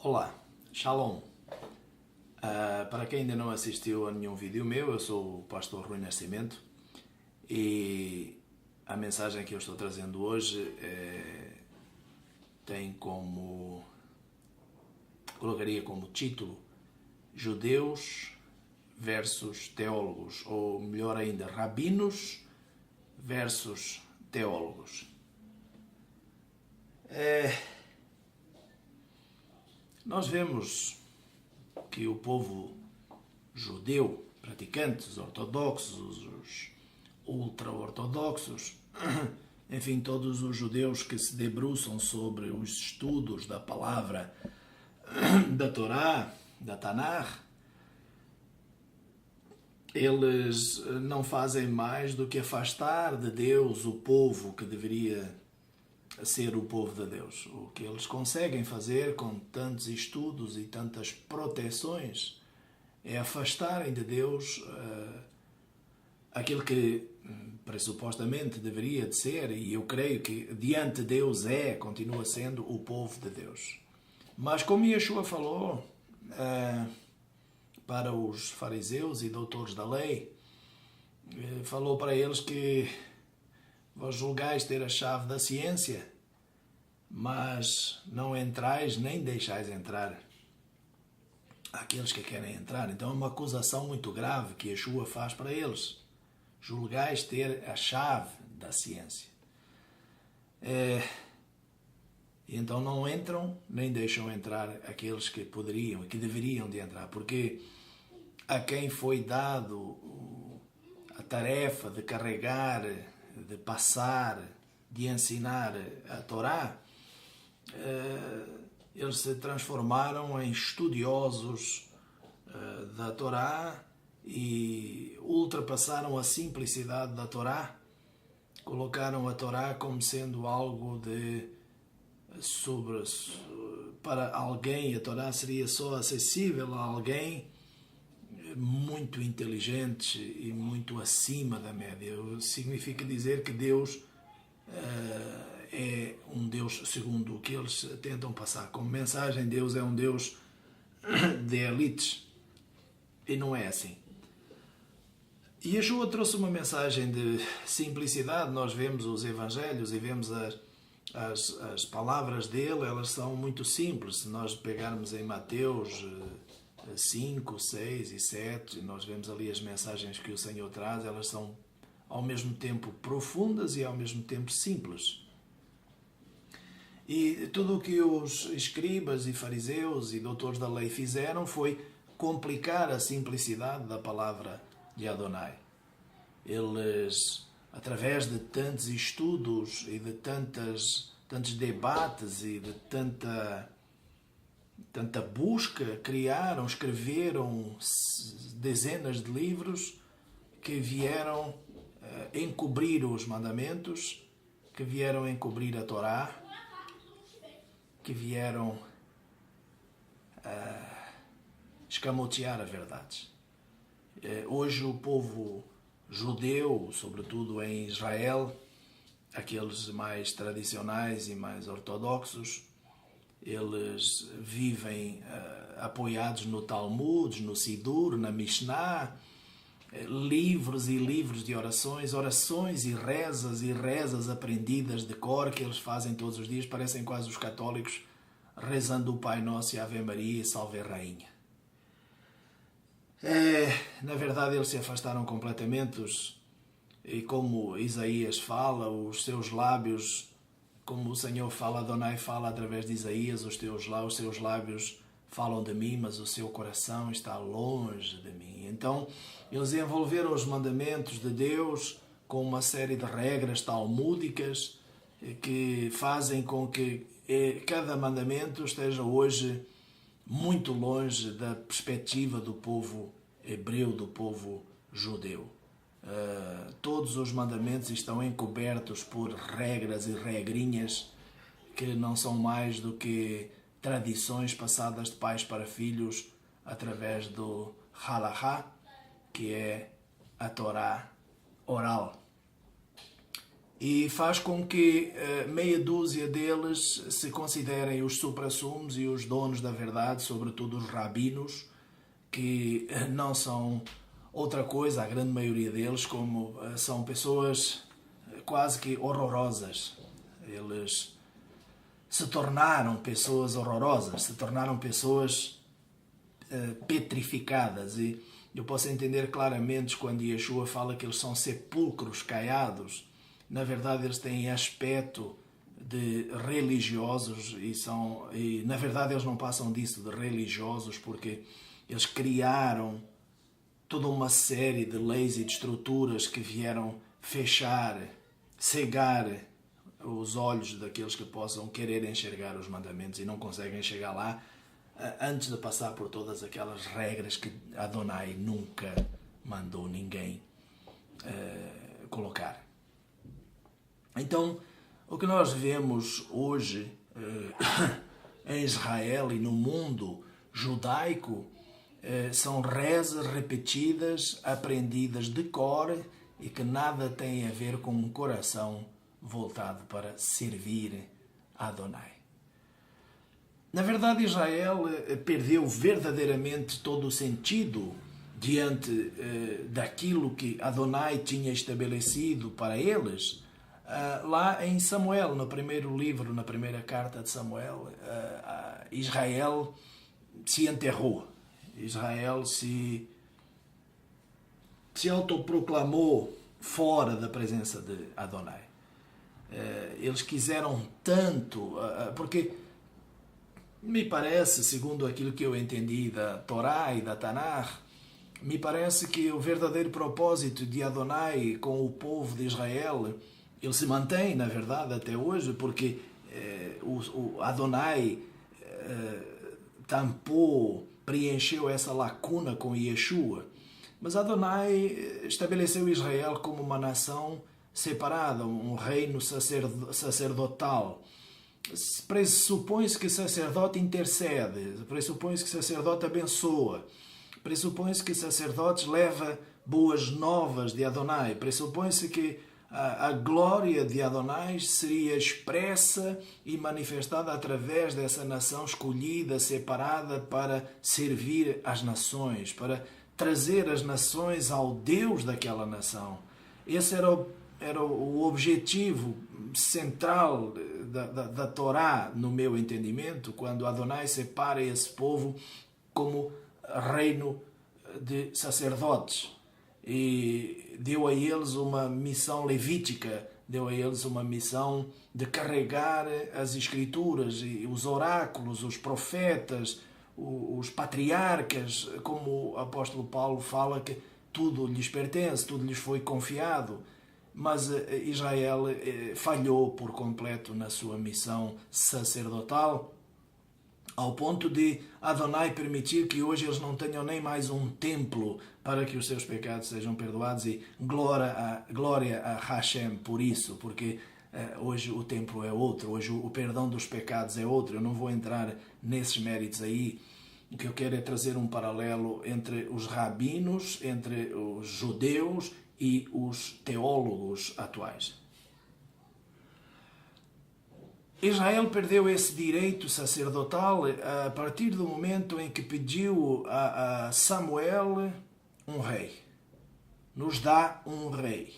Olá, Shalom. Para quem ainda não assistiu a nenhum vídeo meu, eu sou o pastor Rui Nascimento e a mensagem que eu estou trazendo hoje colocaria como título Judeus versus teólogos, ou melhor ainda, rabinos versus teólogos. Nós vemos que o povo judeu, praticantes, ortodoxos, os ultra-ortodoxos, enfim, todos os judeus que se debruçam sobre os estudos da palavra da Torá, da Tanakh, eles não fazem mais do que afastar de Deus o povo que deveria ser o povo de Deus. O que eles conseguem fazer com tantos estudos e tantas proteções é afastarem de Deus aquilo que pressupostamente deveria de ser, e eu creio que diante de Deus continua sendo o povo de Deus. Mas como Yeshua falou para os fariseus e doutores da lei, falou para eles que vós julgais ter a chave da ciência, mas não entrais nem deixais entrar aqueles que querem entrar. Então é uma acusação muito grave que Yeshua faz para eles. Julgais ter a chave da ciência. E então não entram nem deixam entrar aqueles que poderiam e que deveriam de entrar, porque a quem foi dado a tarefa de carregar, de passar, de ensinar a Torá, eles se transformaram em estudiosos da Torá e ultrapassaram a simplicidade da Torá, colocaram a Torá como sendo algo para alguém. A Torá seria só acessível a alguém muito inteligente e muito acima da média. Significa dizer que Deus é um Deus segundo o que eles tentam passar como mensagem. Deus é um Deus de elites, e não é assim. E Yeshua trouxe uma mensagem de simplicidade. Nós vemos os evangelhos e vemos as palavras dele, elas são muito simples. Se nós pegarmos em Mateus 5, 6 e 7, nós vemos ali as mensagens que o Senhor traz, elas são ao mesmo tempo profundas e ao mesmo tempo simples. E tudo o que os escribas e fariseus e doutores da lei fizeram foi complicar a simplicidade da palavra de Adonai. Eles, através de tantos estudos e de tantos debates e de tanta busca, escreveram dezenas de livros que vieram encobrir os mandamentos, que vieram encobrir a Torá, que vieram escamotear a verdade. Hoje o povo judeu, sobretudo em Israel, aqueles mais tradicionais e mais ortodoxos, eles vivem apoiados no Talmud, no Sidur, na Mishnah, livros e livros de orações e rezas aprendidas de cor que eles fazem todos os dias. Parecem quase os católicos rezando o Pai Nosso e Ave Maria e Salve Rainha. Na verdade, eles se afastaram completamente e como Isaías fala, os seus lábios, como o Senhor fala, Adonai fala através de Isaías, os seus lábios falam de mim, mas o seu coração está longe de mim. Então, eles envolveram os mandamentos de Deus com uma série de regras talmúdicas que fazem com que cada mandamento esteja hoje muito longe da perspectiva do povo hebreu, do povo judeu. Todos os mandamentos estão encobertos por regras e regrinhas que não são mais do que tradições passadas de pais para filhos através do halachá, que é a Torá oral. e faz com que meia dúzia deles se considerem os suprassumos e os donos da verdade, sobretudo os rabinos, que não são outra coisa, a grande maioria deles, como são pessoas quase que horrorosas. Eles se tornaram pessoas horrorosas, se tornaram pessoas petrificadas. E eu posso entender claramente quando Yeshua fala que eles são sepulcros caiados. Na verdade, eles têm aspecto de religiosos e na verdade eles não passam disso de religiosos, porque eles criaram toda uma série de leis e de estruturas que vieram fechar, cegar os olhos daqueles que possam querer enxergar os mandamentos e não conseguem chegar lá antes de passar por todas aquelas regras que Adonai nunca mandou ninguém colocar. Então, o que nós vemos hoje em Israel e no mundo judaico são rezas repetidas, aprendidas de cor e que nada têm a ver com um coração voltado para servir a Adonai. Na verdade, Israel perdeu verdadeiramente todo o sentido diante daquilo que Adonai tinha estabelecido para eles. Lá em Samuel, no primeiro livro, na primeira carta de Samuel, Israel se enterrou. Israel se autoproclamou fora da presença de Adonai. Eles quiseram tanto, porque me parece, segundo aquilo que eu entendi da Torá e da Tanakh, me parece que o verdadeiro propósito de Adonai com o povo de Israel, ele se mantém, na verdade, até hoje, porque o Adonai tampou, preencheu essa lacuna com Yeshua. Mas Adonai estabeleceu Israel como uma nação separada, um reino sacerdotal. Pressupõe-se que sacerdote intercede, pressupõe-se que sacerdote abençoa, pressupõe-se que sacerdote leva boas novas de Adonai, pressupõe-se que a glória de Adonai seria expressa e manifestada através dessa nação escolhida, separada para servir as nações, para trazer as nações ao Deus daquela nação. Esse era o objetivo central da Torá, no meu entendimento, quando Adonai separa esse povo como reino de sacerdotes e deu a eles uma missão levítica, deu a eles uma missão de carregar as escrituras e os oráculos, os profetas, os patriarcas, como o apóstolo Paulo fala que tudo lhes pertence, tudo lhes foi confiado. Mas Israel falhou por completo na sua missão sacerdotal, ao ponto de Adonai permitir que hoje eles não tenham nem mais um templo para que os seus pecados sejam perdoados, e glória a Hashem por isso, porque hoje o templo é outro, hoje o perdão dos pecados é outro. Eu não vou entrar nesses méritos aí. O que eu quero é trazer um paralelo entre os rabinos, entre os judeus e os teólogos atuais. Israel perdeu esse direito sacerdotal a partir do momento em que pediu a Samuel um rei. Nos dá um rei.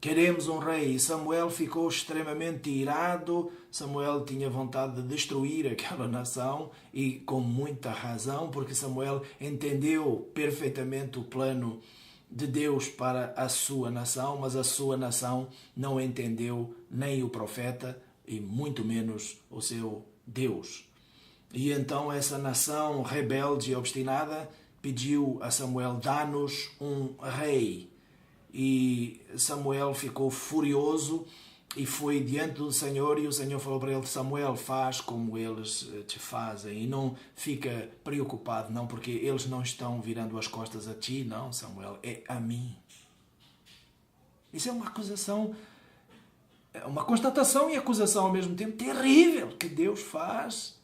Queremos um rei. E Samuel ficou extremamente irado. Samuel tinha vontade de destruir aquela nação, e com muita razão, porque Samuel entendeu perfeitamente o plano de Deus para a sua nação, mas a sua nação não entendeu nem o profeta e muito menos o seu Deus. E então essa nação rebelde e obstinada pediu a Samuel: dá-nos um rei. E Samuel ficou furioso e foi diante do Senhor, e o Senhor falou para ele: Samuel, faz como eles te fazem e não fica preocupado, não, porque eles não estão virando as costas a ti, não, Samuel, é a mim. Isso é uma acusação, uma constatação e acusação ao mesmo tempo terrível que Deus faz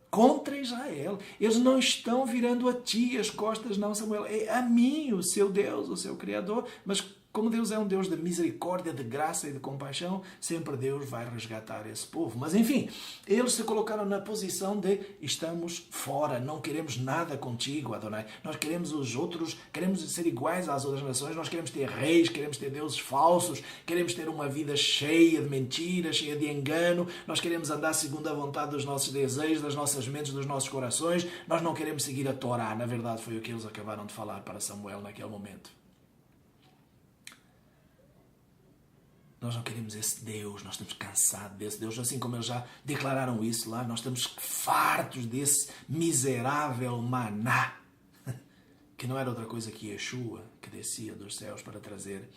contra Israel. Eles não estão virando a ti as costas, não, Samuel, é a mim, o seu Deus, o seu Criador. Mas Como Deus é um Deus de misericórdia, de graça e de compaixão, sempre Deus vai resgatar esse povo. Mas enfim, eles se colocaram na posição de estamos fora, não queremos nada contigo, Adonai. Nós queremos os outros, queremos ser iguais às outras nações, nós queremos ter reis, queremos ter deuses falsos, queremos ter uma vida cheia de mentiras, cheia de engano, nós queremos andar segundo a vontade dos nossos desejos, das nossas mentes, dos nossos corações, nós não queremos seguir a Torá. Na verdade foi o que eles acabaram de falar para Samuel naquele momento. Nós não queremos esse Deus, nós estamos cansados desse Deus, assim como eles já declararam isso lá, nós estamos fartos desse miserável maná, que não era outra coisa que Yeshua, que descia dos céus para trazer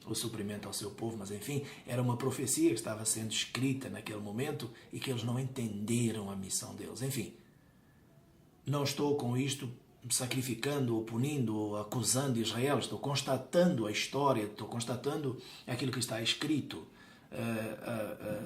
o suprimento ao seu povo, mas enfim, era uma profecia que estava sendo escrita naquele momento e que eles não entenderam a missão deles. Enfim, não estou com isto sacrificando, ou punindo, ou acusando Israel, estou constatando a história, estou constatando aquilo que está escrito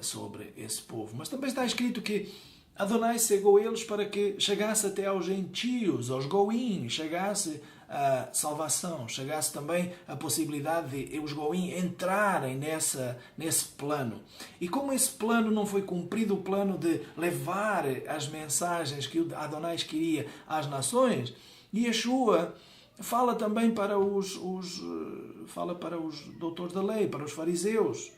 sobre esse povo. Mas também está escrito que Adonai cegou eles para que chegasse até aos gentios, aos goim, chegasse a salvação, chegasse também a possibilidade de os goim entrarem nesse plano. E como esse plano não foi cumprido, o plano de levar as mensagens que Adonai queria às nações, Yeshua fala também para os doutores da lei, para os fariseus.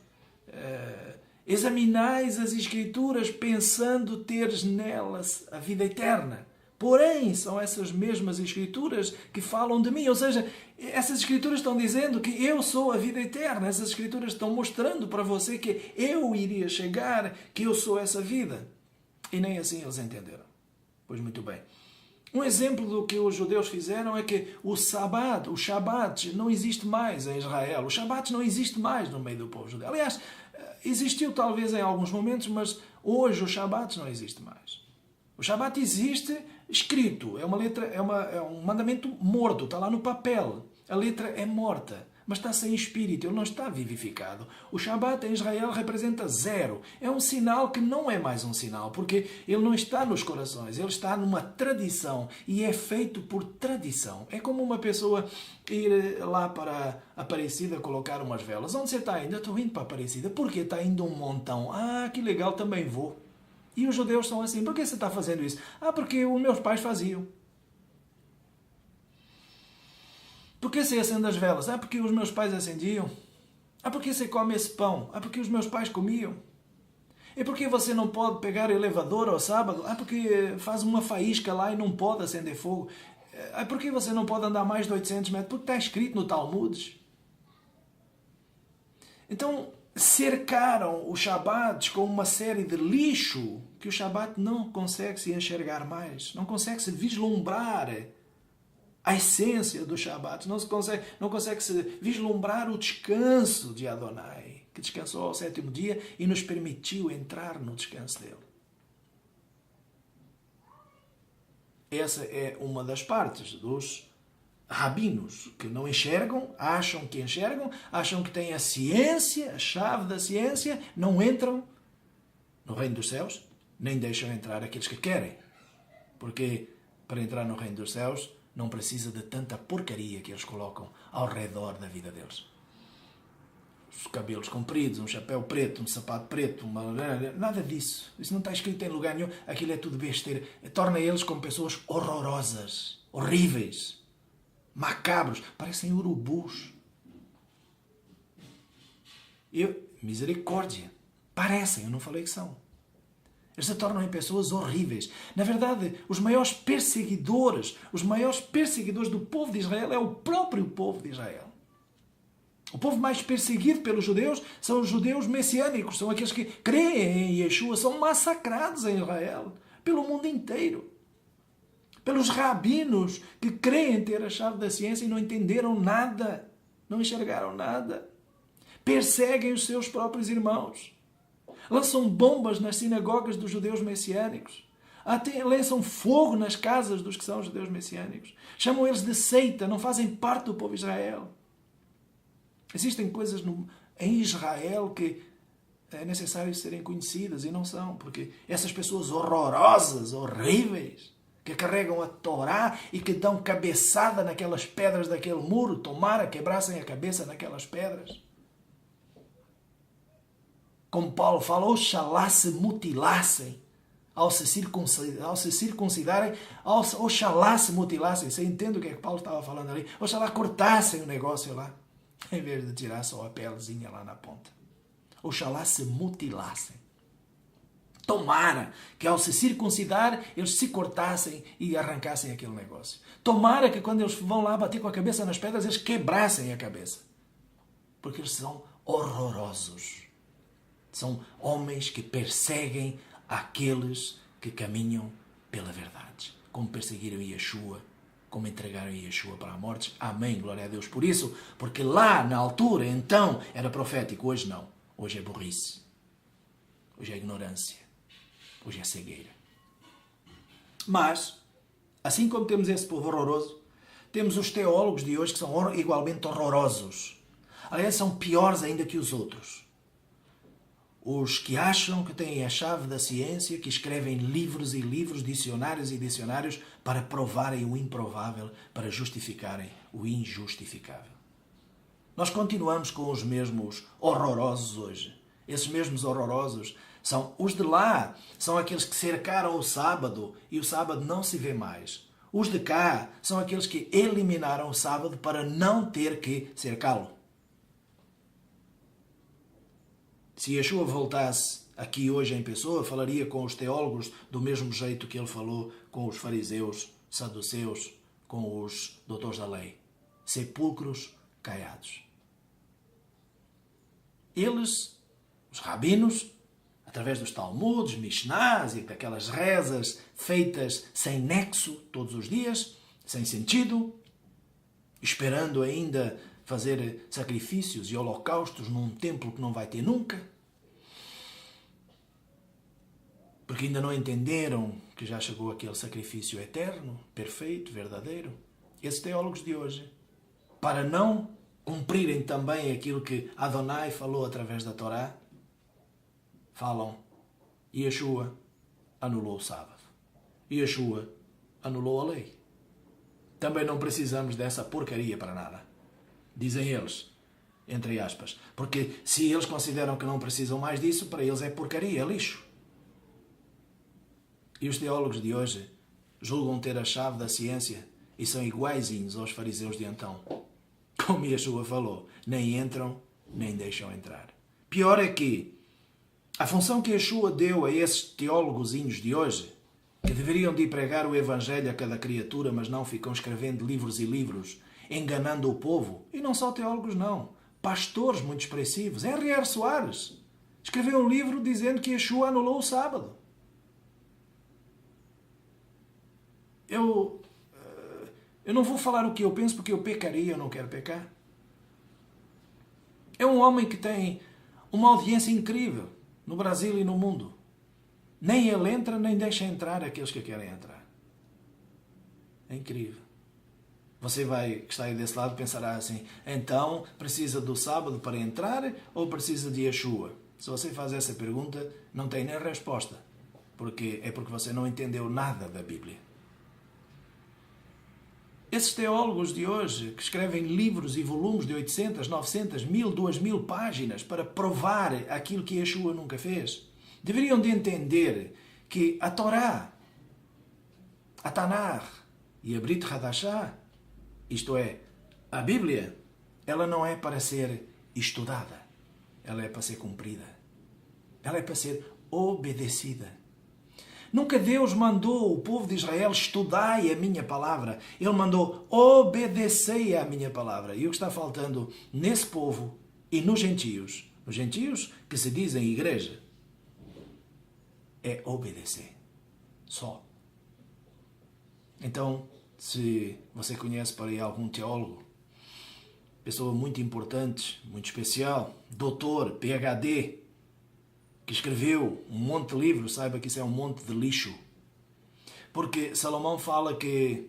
Examinais as Escrituras pensando teres nelas a vida eterna. Porém, são essas mesmas Escrituras que falam de mim. Ou seja, essas Escrituras estão dizendo que eu sou a vida eterna. Essas Escrituras estão mostrando para você que eu iria chegar, que eu sou essa vida. E nem assim eles entenderam. Pois muito bem. Um exemplo do que os judeus fizeram é que o Shabat não existe mais em Israel. O Shabat não existe mais no meio do povo judeu. Aliás, existiu talvez em alguns momentos, mas hoje o Shabat não existe mais. O Shabat existe escrito, é um mandamento morto, está lá no papel. A letra é morta, mas está sem espírito, ele não está vivificado. O Shabat em Israel representa zero. É um sinal que não é mais um sinal, porque ele não está nos corações, ele está numa tradição e é feito por tradição. É como uma pessoa ir lá para Aparecida colocar umas velas. Onde você está indo? Eu estou indo para Aparecida. Por que está indo um montão? Ah, que legal, também vou. E os judeus são assim. Por que você está fazendo isso? Ah, porque os meus pais faziam. Por que você acende as velas? Ah, porque os meus pais acendiam. Ah, porque você come esse pão? Ah, porque os meus pais comiam. E por que você não pode pegar o elevador ao sábado? Ah, porque faz uma faísca lá e não pode acender fogo. Ah, por que você não pode andar mais de 800 metros? Porque está escrito no Talmud. Então, cercaram o Shabat com uma série de lixo que o Shabat não consegue se enxergar mais, não consegue se vislumbrar a essência do Shabat, não consegue se vislumbrar o descanso de Adonai, que descansou ao sétimo dia e nos permitiu entrar no descanso dele. Essa é uma das partes dos rabinos que não enxergam, acham que têm a ciência, a chave da ciência, não entram no reino dos céus, nem deixam entrar aqueles que querem. Porque para entrar no reino dos céus não precisa de tanta porcaria que eles colocam ao redor da vida deles. Os cabelos compridos, um chapéu preto, um sapato preto, nada disso. Isso não está escrito em lugar nenhum. Aquilo é tudo besteira. Torna eles como pessoas horrorosas, horríveis, macabros, parecem urubus. Misericórdia. Parecem, eu não falei que são. Eles se tornam em pessoas horríveis. Na verdade, os maiores perseguidores do povo de Israel é o próprio povo de Israel. O povo mais perseguido pelos judeus são os judeus messiânicos, são aqueles que creem em Yeshua, são massacrados em Israel, pelo mundo inteiro. Pelos rabinos que creem ter a chave da ciência e não entenderam nada, não enxergaram nada. Perseguem os seus próprios irmãos. Lançam bombas nas sinagogas dos judeus messiânicos. Até lançam fogo nas casas dos que são judeus messiânicos. Chamam eles de seita, não fazem parte do povo de Israel. Existem coisas em Israel que é necessário serem conhecidas e não são, porque essas pessoas horrorosas, horríveis, que carregam a Torá e que dão cabeçada naquelas pedras daquele muro, tomara quebrassem a cabeça naquelas pedras. Como Paulo fala, oxalá se mutilassem ao se circuncidarem, oxalá se mutilassem. Você entende o que é que Paulo estava falando ali? Oxalá cortassem o negócio lá, em vez de tirar só a pelezinha lá na ponta. Oxalá se mutilassem. Tomara que ao se circuncidar, eles se cortassem e arrancassem aquele negócio. Tomara que quando eles vão lá bater com a cabeça nas pedras, eles quebrassem a cabeça. Porque eles são horrorosos. São homens que perseguem aqueles que caminham pela verdade. Como perseguiram Yeshua, como entregaram Yeshua para a morte. Amém, glória a Deus por isso. Porque lá, na altura, então, era profético. Hoje não. Hoje é burrice. Hoje é ignorância. Hoje é cegueira. Mas, assim como temos esse povo horroroso, temos os teólogos de hoje que são igualmente horrorosos. Aliás, são piores ainda que os outros. Os que acham que têm a chave da ciência, que escrevem livros e livros, dicionários e dicionários para provarem o improvável, para justificarem o injustificável. Nós continuamos com os mesmos horrorosos hoje. Esses mesmos horrorosos são os de lá, são aqueles que cercaram o sábado e o sábado não se vê mais. Os de cá são aqueles que eliminaram o sábado para não ter que cercá-lo. Se Yeshua voltasse aqui hoje em pessoa, falaria com os teólogos do mesmo jeito que ele falou com os fariseus, saduceus, com os doutores da lei. Sepulcros caiados. Eles, os rabinos, através dos talmudes, mishnás e daquelas rezas feitas sem nexo todos os dias, sem sentido, esperando ainda fazer sacrifícios e holocaustos num templo que não vai ter nunca, porque ainda não entenderam que já chegou aquele sacrifício eterno, perfeito, verdadeiro. Esses teólogos de hoje, para não cumprirem também aquilo que Adonai falou através da Torá, falam, Yeshua anulou o sábado. Yeshua anulou a lei. Também não precisamos dessa porcaria para nada. Dizem eles, entre aspas. Porque se eles consideram que não precisam mais disso, para eles é porcaria, é lixo. E os teólogos de hoje julgam ter a chave da ciência e são iguaizinhos aos fariseus de então. Como Yeshua falou, nem entram, nem deixam entrar. Pior é que a função que Yeshua deu a esses teólogozinhos de hoje, que deveriam de pregar o Evangelho a cada criatura, mas não ficam escrevendo livros e livros, enganando o povo, e não só teólogos não, pastores muito expressivos. R.R. Soares escreveu um livro dizendo que Yeshua anulou o sábado. Eu não vou falar o que eu penso porque eu pecaria, eu não quero pecar. É um homem que tem uma audiência incrível no Brasil e no mundo. Nem ele entra, nem deixa entrar aqueles que querem entrar. É incrível. Você que está aí desse lado, pensará assim, então precisa do sábado para entrar ou precisa de Yeshua? Se você faz essa pergunta, não tem nem resposta. Porque você não entendeu nada da Bíblia. Esses teólogos de hoje, que escrevem livros e volumes de 800, 900, 1000, 2000 páginas para provar aquilo que Yeshua nunca fez, deveriam de entender que a Torá, a Tanakh e a Brit Hadashah, isto é, a Bíblia, ela não é para ser estudada, ela é para ser cumprida, ela é para ser obedecida. Nunca Deus mandou o povo de Israel estudai a minha palavra. Ele mandou obedecei à minha palavra. E o que está faltando nesse povo e nos gentios que se dizem igreja, é obedecer. Só. Então, se você conhece por aí algum teólogo, pessoa muito importante, muito especial, doutor, PhD, que escreveu um monte de livros, saiba que isso é um monte de lixo. Porque Salomão fala que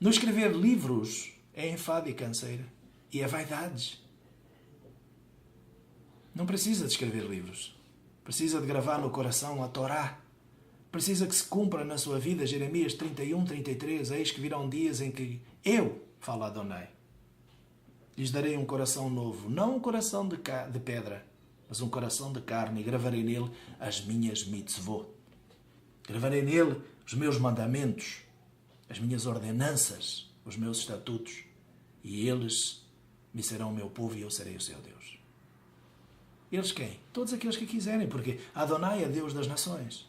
no escrever livros é enfado e canseira. E é vaidade. Não precisa de escrever livros. Precisa de gravar no coração a Torá. Precisa que se cumpra na sua vida Jeremias 31, 33. Eis que virão dias em que eu, fala Adonai, lhes darei um coração novo, não um coração de pedra, mas um coração de carne, e gravarei nele as minhas mitzvot. Gravarei nele os meus mandamentos, as minhas ordenanças, os meus estatutos, e eles me serão o meu povo e eu serei o seu Deus. Eles quem? Todos aqueles que quiserem, porque Adonai é Deus das nações.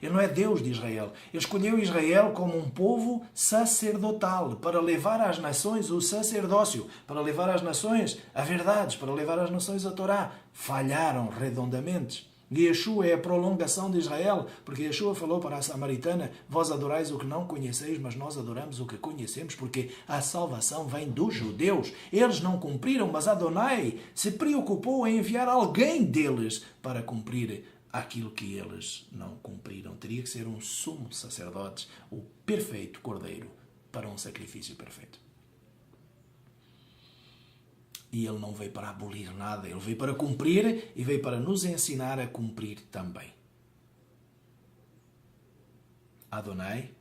Ele não é Deus de Israel. Ele escolheu Israel como um povo sacerdotal para levar às nações o sacerdócio, para levar às nações a verdades, para levar às nações a Torá. Falharam redondamente. E Yeshua é a prolongação de Israel, porque Yeshua falou para a samaritana: vós adorais o que não conheceis, mas nós adoramos o que conhecemos, porque a salvação vem dos judeus. Eles não cumpriram, mas Adonai se preocupou em enviar alguém deles para cumprir aquilo que eles não cumpriram. Teria que ser um sumo sacerdote, o perfeito cordeiro, para um sacrifício perfeito. E ele não veio para abolir nada, ele veio para cumprir e veio para nos ensinar a cumprir também. Adonai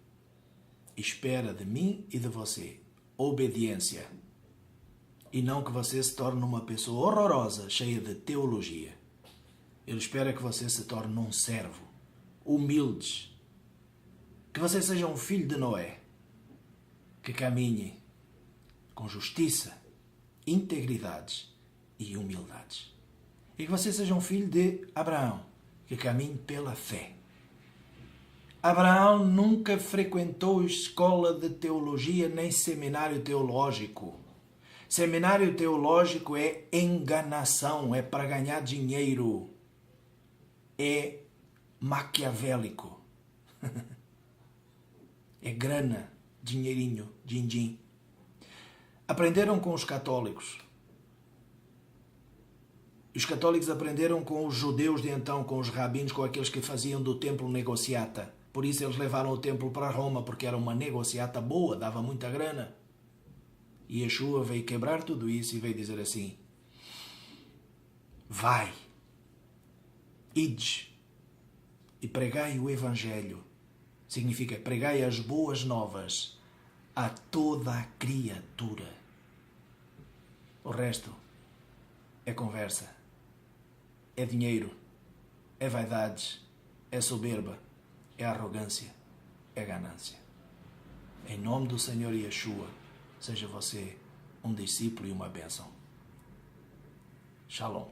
espera de mim e de você obediência, e não que você se torne uma pessoa horrorosa, cheia de teologia. Ele espera que você se torne um servo, humilde, que você seja um filho de Noé, que caminhe com justiça, integridade e humildade. E que você seja um filho de Abraão, que caminhe pela fé. Abraão nunca frequentou escola de teologia nem seminário teológico. Seminário teológico é enganação, é para ganhar dinheiro. É maquiavélico. É grana, dinheirinho, din-din. Aprenderam com os católicos. Os católicos aprenderam com os judeus de então, com os rabinos, com aqueles que faziam do templo negociata. Por isso eles levaram o templo para Roma, porque era uma negociata boa, dava muita grana. E Yeshua veio quebrar tudo isso e veio dizer assim: vai, ide e pregai o Evangelho. Significa pregai as boas novas a toda a criatura. O resto é conversa, é dinheiro, é vaidades, é soberba, é arrogância, é ganância. Em nome do Senhor Yeshua, seja você um discípulo e uma bênção. Shalom.